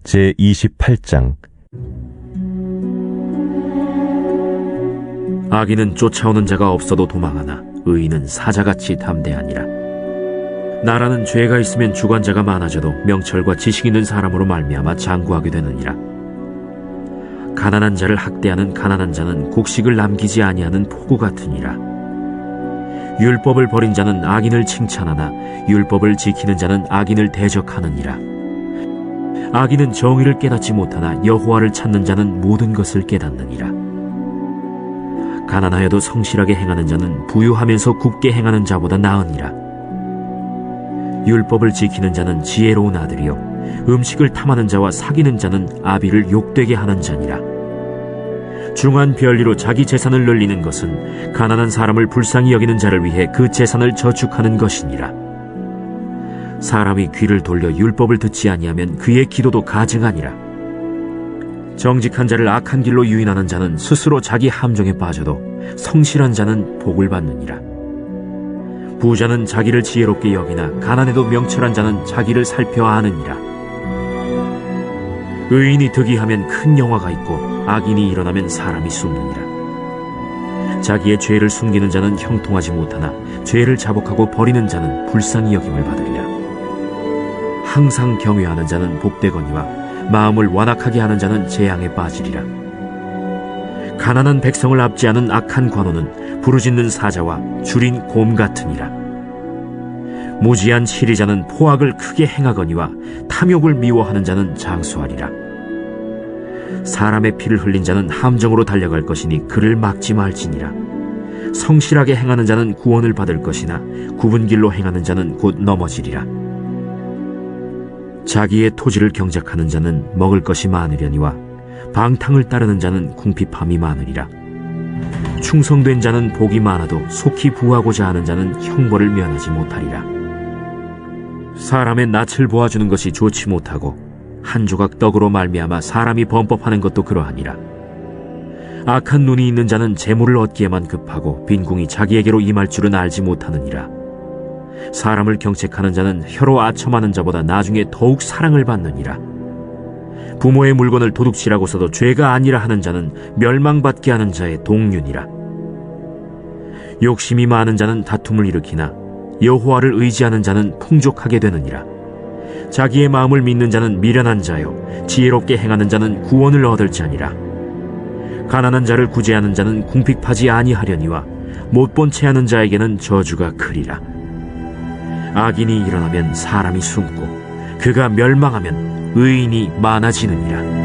제28장. 악인은 쫓아오는 자가 없어도 도망하나 의인은 사자같이 담대하니라. 나라는 죄가 있으면 주관자가 많아져도 명철과 지식 있는 사람으로 말미암아 장구하게 되느니라. 가난한 자를 학대하는 가난한 자는 곡식을 남기지 아니하는 포구 같으니라. 율법을 버린 자는 악인을 칭찬하나 율법을 지키는 자는 악인을 대적하느니라. 악인은 정의를 깨닫지 못하나 여호와를 찾는 자는 모든 것을 깨닫느니라. 가난하여도 성실하게 행하는 자는 부유하면서 굽게 행하는 자보다 나으니라. 율법을 지키는 자는 지혜로운 아들이요 음식을 탐하는 자와 사귀는 자는 아비를 욕되게 하는 자니라. 중한 별리로 자기 재산을 늘리는 것은 가난한 사람을 불쌍히 여기는 자를 위해 그 재산을 저축하는 것이니라. 사람이 귀를 돌려 율법을 듣지 아니하면 그의 기도도 가증하니라. 정직한 자를 악한 길로 유인하는 자는 스스로 자기 함정에 빠져도 성실한 자는 복을 받느니라. 부자는 자기를 지혜롭게 여기나 가난해도 명철한 자는 자기를 살펴 아느니라. 의인이 득이하면 큰 영화가 있고 악인이 일어나면 사람이 숨느니라. 자기의 죄를 숨기는 자는 형통하지 못하나 죄를 자복하고 버리는 자는 불쌍히 여김을 받으리라. 항상 경외하는 자는 복되거니와 마음을 완악하게 하는 자는 재앙에 빠지리라. 가난한 백성을 압제하는 악한 관원은 부르짖는 사자와 줄인 곰 같으니라. 무지한 치리자는 포악을 크게 행하거니와 탐욕을 미워하는 자는 장수하리라. 사람의 피를 흘린 자는 함정으로 달려갈 것이니 그를 막지 말지니라. 성실하게 행하는 자는 구원을 받을 것이나 굽은 길로 행하는 자는 곧 넘어지리라. 자기의 토지를 경작하는 자는 먹을 것이 많으려니와 방탕을 따르는 자는 궁핍함이 많으리라. 충성된 자는 복이 많아도 속히 부하고자 하는 자는 형벌을 면하지 못하리라. 사람의 낯을 보아주는 것이 좋지 못하고 한 조각 떡으로 말미암아 사람이 범법하는 것도 그러하니라. 악한 눈이 있는 자는 재물을 얻기에만 급하고 빈궁이 자기에게로 임할 줄은 알지 못하느니라. 사람을 경책하는 자는 혀로 아첨하는 자보다 나중에 더욱 사랑을 받느니라. 부모의 물건을 도둑질하고서도 죄가 아니라 하는 자는 멸망받게 하는 자의 동류니라. 욕심이 많은 자는 다툼을 일으키나 여호와를 의지하는 자는 풍족하게 되느니라. 자기의 마음을 믿는 자는 미련한 자요 지혜롭게 행하는 자는 구원을 얻을 자니라. 가난한 자를 구제하는 자는 궁핍하지 아니하려니와 못본 채 하는 자에게는 저주가 크리라. 악인이 일어나면 사람이 숨고 그가 멸망하면 의인이 많아지느니라.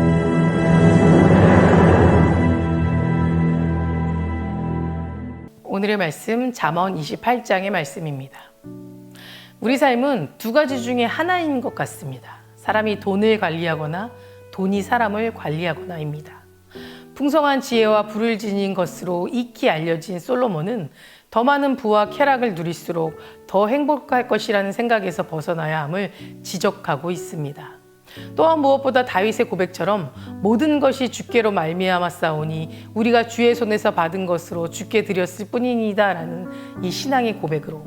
오늘의 말씀 잠언 28장의 말씀입니다. 우리 삶은 두 가지 중에 하나인 것 같습니다. 사람이 돈을 관리하거나 돈이 사람을 관리하거나입니다. 풍성한 지혜와 부를 지닌 것으로 익히 알려진 솔로몬은 더 많은 부와 쾌락을 누릴수록 더 행복할 것이라는 생각에서 벗어나야 함을 지적하고 있습니다. 또한 무엇보다 다윗의 고백처럼 모든 것이 주께로 말미암아 싸우니 우리가 주의 손에서 받은 것으로 주께 드렸을 뿐이니다 라는 이 신앙의 고백으로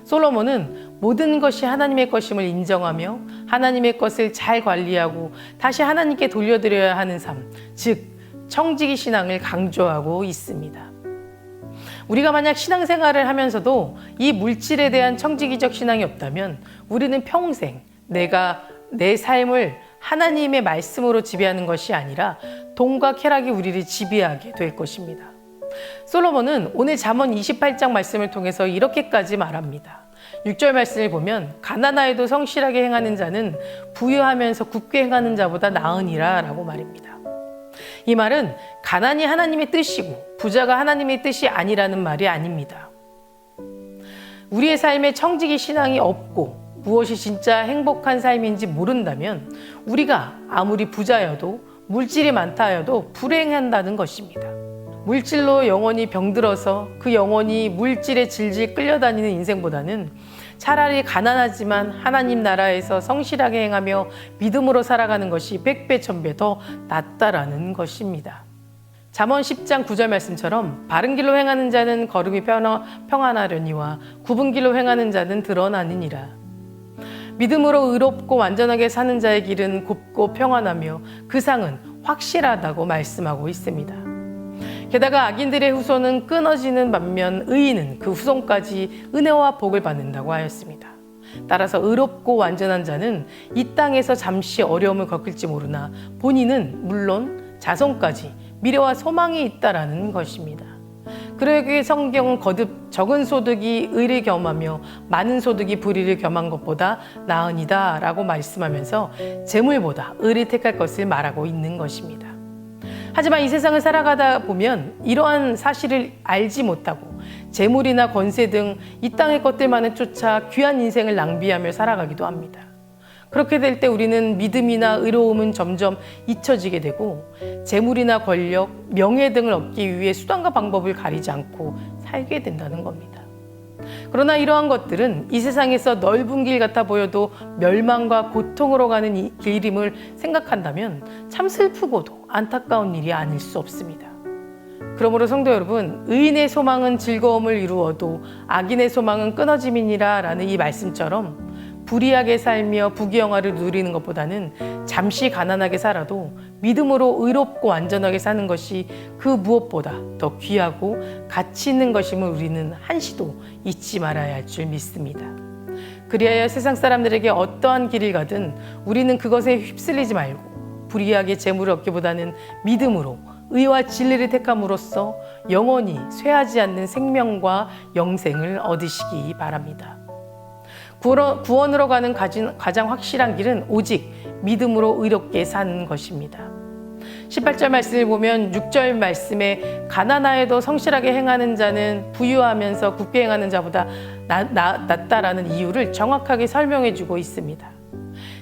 솔로몬은 모든 것이 하나님의 것임을 인정하며 하나님의 것을 잘 관리하고 다시 하나님께 돌려드려야 하는 삶, 즉 청지기 신앙을 강조하고 있습니다. 우리가 만약 신앙생활을 하면서도 이 물질에 대한 청지기적 신앙이 없다면 우리는 평생 내 삶을 하나님의 말씀으로 지배하는 것이 아니라 돈과 쾌락이 우리를 지배하게 될 것입니다. 솔로몬은 오늘 잠언 28장 말씀을 통해서 이렇게까지 말합니다. 6절 말씀을 보면 가난하여도 성실하게 행하는 자는 부유하면서 굽게 행하는 자보다 나으니라 라고 말입니다. 이 말은 가난이 하나님의 뜻이고 부자가 하나님의 뜻이 아니라는 말이 아닙니다. 우리의 삶에 청지기 신앙이 없고 무엇이 진짜 행복한 삶인지 모른다면 우리가 아무리 부자여도 물질이 많다 하여도 불행한다는 것입니다. 물질로 영원히 병들어서 그 영혼이 물질에 질질 끌려다니는 인생보다는 차라리 가난하지만 하나님 나라에서 성실하게 행하며 믿음으로 살아가는 것이 100배, 1000배 더 낫다라는 것입니다. 잠언 10장 9절 말씀처럼 바른 길로 행하는 자는 걸음이 평안하려니와 굽은 길로 행하는 자는 드러나느니라. 믿음으로 의롭고 완전하게 사는 자의 길은 곱고 평안하며 그 상은 확실하다고 말씀하고 있습니다. 게다가 악인들의 후손은 끊어지는 반면 의인은 그 후손까지 은혜와 복을 받는다고 하였습니다. 따라서 의롭고 완전한 자는 이 땅에서 잠시 어려움을 겪을지 모르나 본인은 물론 자손까지 미래와 소망이 있다라는 것입니다. 그러기에 성경은 거듭 적은 소득이 의를 겸하며 많은 소득이 불의를 겸한 것보다 나으니다라고 말씀하면서 재물보다 의를 택할 것을 말하고 있는 것입니다. 하지만 이 세상을 살아가다 보면 이러한 사실을 알지 못하고 재물이나 권세 등 이 땅의 것들만을 쫓아 귀한 인생을 낭비하며 살아가기도 합니다. 그렇게 될 때 우리는 믿음이나 의로움은 점점 잊혀지게 되고 재물이나 권력, 명예 등을 얻기 위해 수단과 방법을 가리지 않고 살게 된다는 겁니다. 그러나 이러한 것들은 이 세상에서 넓은 길 같아 보여도 멸망과 고통으로 가는 이 길임을 생각한다면 참 슬프고도 안타까운 일이 아닐 수 없습니다. 그러므로 성도 여러분, 의인의 소망은 즐거움을 이루어도 악인의 소망은 끊어짐이니라 라는 이 말씀처럼 불의하게 살며 부귀영화를 누리는 것보다는 잠시 가난하게 살아도 믿음으로 의롭고 완전하게 사는 것이 그 무엇보다 더 귀하고 가치 있는 것임을 우리는 한시도 잊지 말아야 할 줄 믿습니다. 그리하여 세상 사람들에게 어떠한 길을 가든 우리는 그것에 휩쓸리지 말고 불의하게 재물을 얻기보다는 믿음으로 의와 진리를 택함으로써 영원히 쇠하지 않는 생명과 영생을 얻으시기 바랍니다. 구원으로 가는 가장 확실한 길은 오직 믿음으로 의롭게 사는 것입니다. 18절 말씀을 보면 6절 말씀에 가난하여도 성실하게 행하는 자는 부유하면서 굳게 행하는 자보다 낫다라는 이유를 정확하게 설명해 주고 있습니다.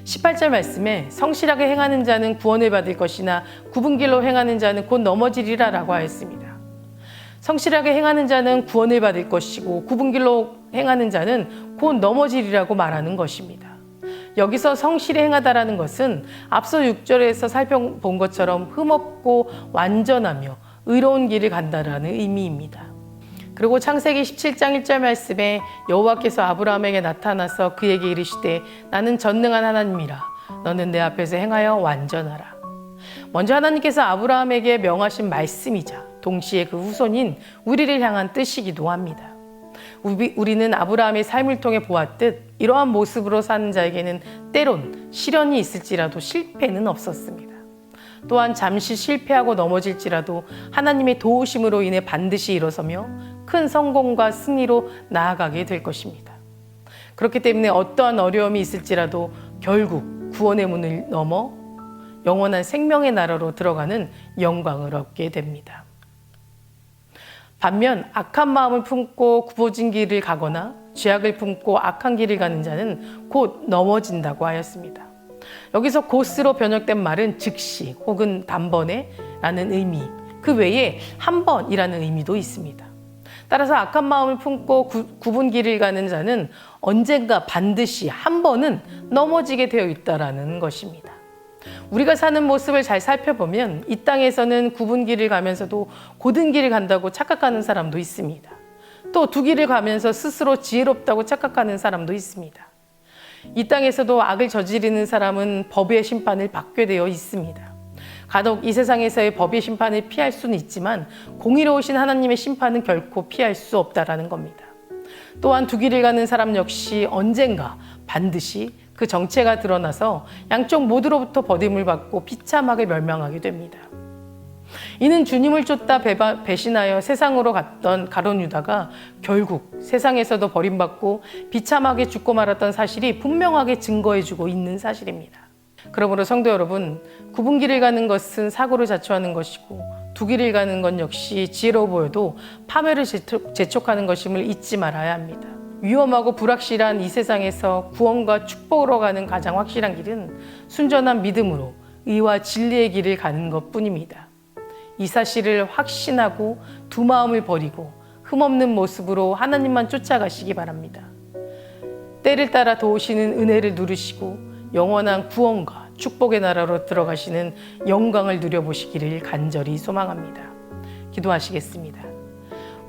18절 말씀에 성실하게 행하는 자는 구원을 받을 것이나 굽은 길로 행하는 자는 곧 넘어지리라 라고 하였습니다. 성실하게 행하는 자는 구원을 받을 것이고 굽은 길로 행하는 자는 곧 넘어지리라고 말하는 것입니다. 여기서 성실히 행하다라는 것은 앞서 6절에서 살펴본 것처럼 흠없고 완전하며 의로운 길을 간다라는 의미입니다. 그리고 창세기 17장 1절 말씀에 여호와께서 아브라함에게 나타나서 그에게 이르시되 나는 전능한 하나님이라 너는 내 앞에서 행하여 완전하라. 먼저 하나님께서 아브라함에게 명하신 말씀이자 동시에 그 후손인 우리를 향한 뜻이기도 합니다. 우리는 아브라함의 삶을 통해 보았듯 이러한 모습으로 사는 자에게는 때론 시련이 있을지라도 실패는 없었습니다. 또한 잠시 실패하고 넘어질지라도 하나님의 도우심으로 인해 반드시 일어서며 큰 성공과 승리로 나아가게 될 것입니다. 그렇기 때문에 어떠한 어려움이 있을지라도 결국 구원의 문을 넘어 영원한 생명의 나라로 들어가는 영광을 얻게 됩니다. 반면 악한 마음을 품고 굽어진 길을 가거나 죄악을 품고 악한 길을 가는 자는 곧 넘어진다고 하였습니다. 여기서 곧으로 번역된 말은 즉시 혹은 단번에 라는 의미, 그 외에 한 번이라는 의미도 있습니다. 따라서 악한 마음을 품고 굽은 길을 가는 자는 언젠가 반드시 한 번은 넘어지게 되어 있다라는 것입니다. 우리가 사는 모습을 잘 살펴보면 이 땅에서는 굽은 길을 가면서도 곧은 길을 간다고 착각하는 사람도 있습니다. 또 두 길을 가면서 스스로 지혜롭다고 착각하는 사람도 있습니다. 이 땅에서도 악을 저지르는 사람은 법의 심판을 받게 되어 있습니다. 간혹 이 세상에서의 법의 심판을 피할 수는 있지만 공의로우신 하나님의 심판은 결코 피할 수 없다라는 겁니다. 또한 두 길을 가는 사람 역시 언젠가 반드시 그 정체가 드러나서 양쪽 모두로부터 버림을 받고 비참하게 멸망하게 됩니다. 이는 주님을 쫓다 배신하여 세상으로 갔던 가룟 유다가 결국 세상에서도 버림받고 비참하게 죽고 말았던 사실이 분명하게 증거해주고 있는 사실입니다. 그러므로 성도 여러분, 굽은 길을 가는 것은 사고를 자초하는 것이고 두 길을 가는 건 역시 지혜로워 보여도 파멸을 재촉하는 것임을 잊지 말아야 합니다. 위험하고 불확실한 이 세상에서 구원과 축복으로 가는 가장 확실한 길은 순전한 믿음으로 의와 진리의 길을 가는 것뿐입니다. 이 사실을 확신하고 두 마음을 버리고 흠없는 모습으로 하나님만 쫓아가시기 바랍니다. 때를 따라 도우시는 은혜를 누리시고 영원한 구원과 축복의 나라로 들어가시는 영광을 누려보시기를 간절히 소망합니다. 기도하시겠습니다.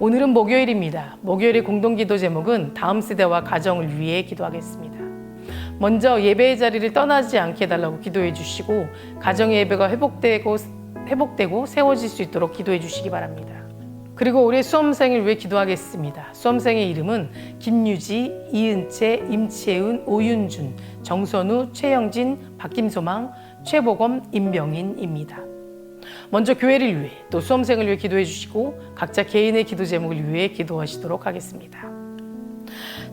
오늘은 목요일입니다. 목요일의 공동기도 제목은 다음 세대와 가정을 위해 기도하겠습니다. 먼저 예배의 자리를 떠나지 않게 해달라고 기도해 주시고 가정의 예배가 회복되고 세워질 수 있도록 기도해 주시기 바랍니다. 그리고 올해 수험생을 위해 기도하겠습니다. 수험생의 이름은 김유지, 이은채, 임채은, 오윤준, 정선우, 최영진, 박김소망, 최보검, 임병인입니다. 먼저 교회를 위해 또 수험생을 위해 기도해 주시고 각자 개인의 기도 제목을 위해 기도하시도록 하겠습니다.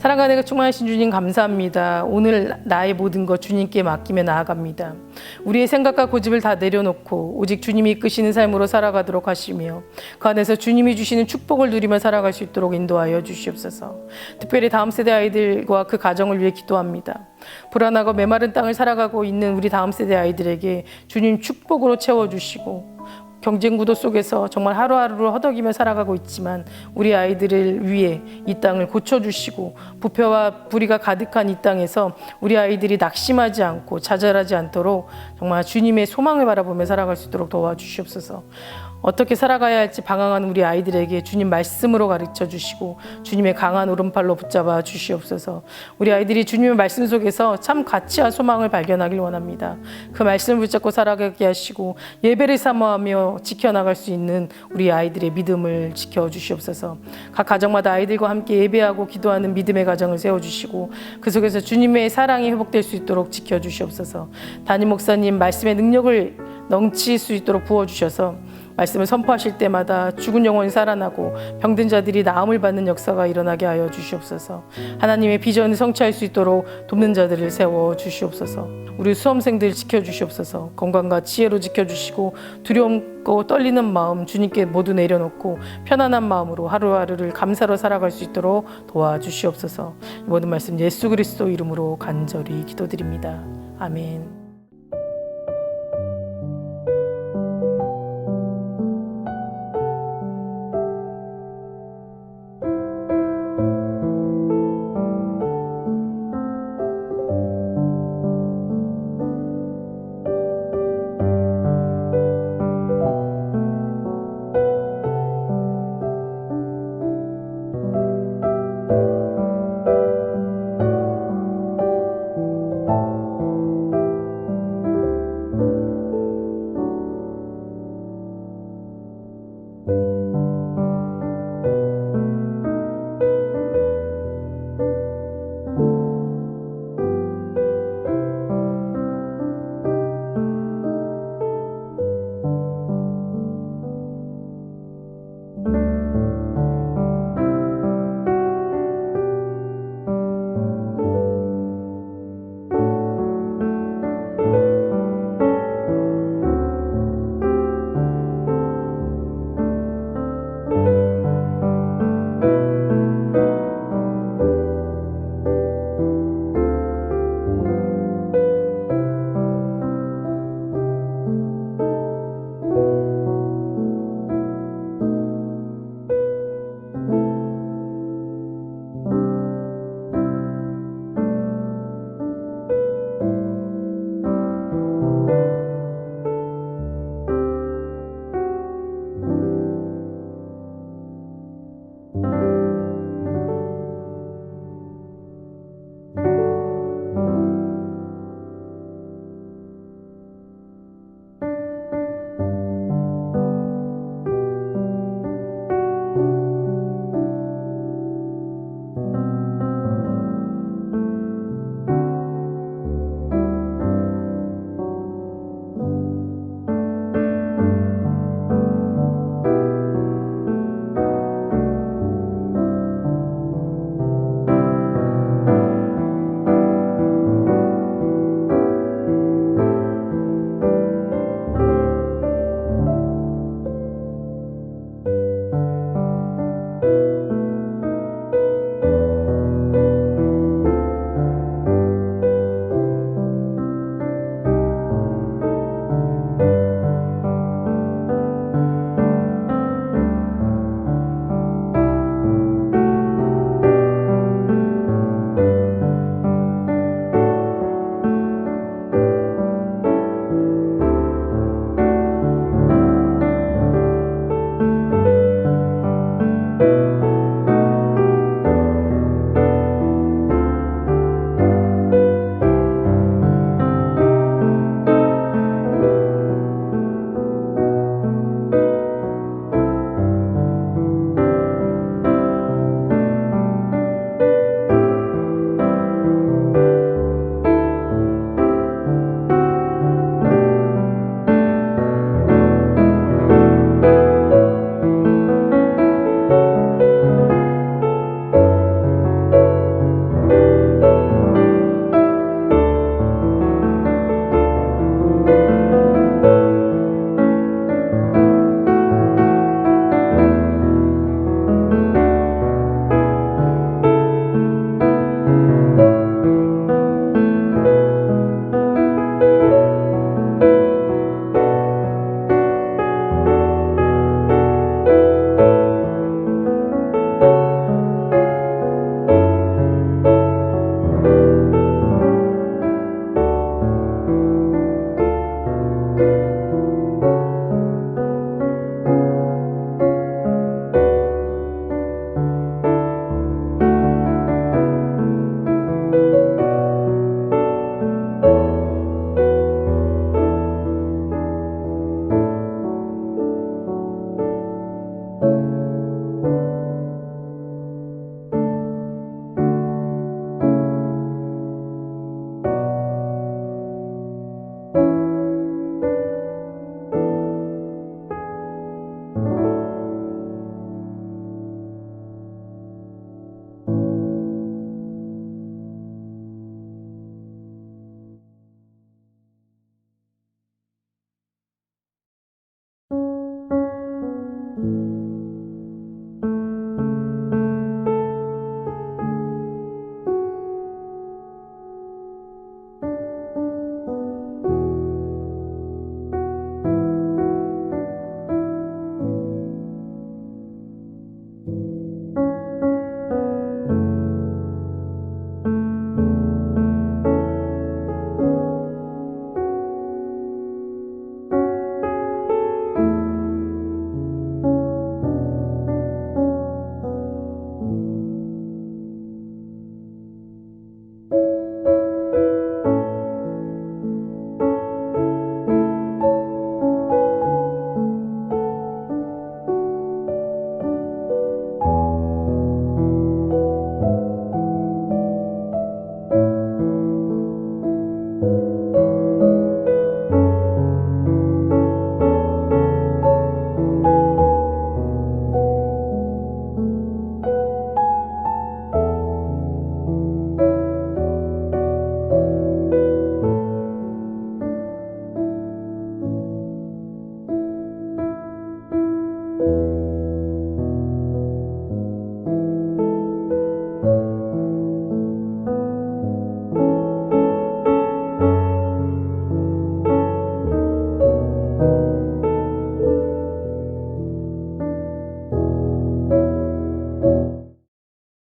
사랑과 은혜가 충만하신 주님 감사합니다. 오늘 나의 모든 것 주님께 맡기며 나아갑니다. 우리의 생각과 고집을 다 내려놓고 오직 주님이 이끄시는 삶으로 살아가도록 하시며 그 안에서 주님이 주시는 축복을 누리며 살아갈 수 있도록 인도하여 주시옵소서. 특별히 다음 세대 아이들과 그 가정을 위해 기도합니다. 불안하고 메마른 땅을 살아가고 있는 우리 다음 세대 아이들에게 주님 축복으로 채워주시고 경쟁 구도 속에서 정말 하루하루를 허덕이며 살아가고 있지만 우리 아이들을 위해 이 땅을 고쳐주시고 부패와 불의가 가득한 이 땅에서 우리 아이들이 낙심하지 않고 좌절하지 않도록 정말 주님의 소망을 바라보며 살아갈 수 있도록 도와주시옵소서. 어떻게 살아가야 할지 방황하는 우리 아이들에게 주님 말씀으로 가르쳐 주시고 주님의 강한 오른팔로 붙잡아 주시옵소서. 우리 아이들이 주님의 말씀 속에서 참 가치와 소망을 발견하길 원합니다. 그 말씀을 붙잡고 살아가게 하시고 예배를 사모하며 지켜나갈 수 있는 우리 아이들의 믿음을 지켜주시옵소서. 각 가정마다 아이들과 함께 예배하고 기도하는 믿음의 가정을 세워주시고 그 속에서 주님의 사랑이 회복될 수 있도록 지켜주시옵소서. 담임 목사님 말씀의 능력을 넘칠 수 있도록 부어주셔서 말씀을 선포하실 때마다 죽은 영혼이 살아나고 병든 자들이 나음을 받는 역사가 일어나게 하여 주시옵소서. 하나님의 비전을 성취할 수 있도록 돕는 자들을 세워 주시옵소서. 우리 수험생들 지켜주시옵소서. 건강과 지혜로 지켜주시고 두려움과 떨리는 마음 주님께 모두 내려놓고 편안한 마음으로 하루하루를 감사로 살아갈 수 있도록 도와주시옵소서. 이 모든 말씀 예수 그리스도 이름으로 간절히 기도드립니다. 아멘.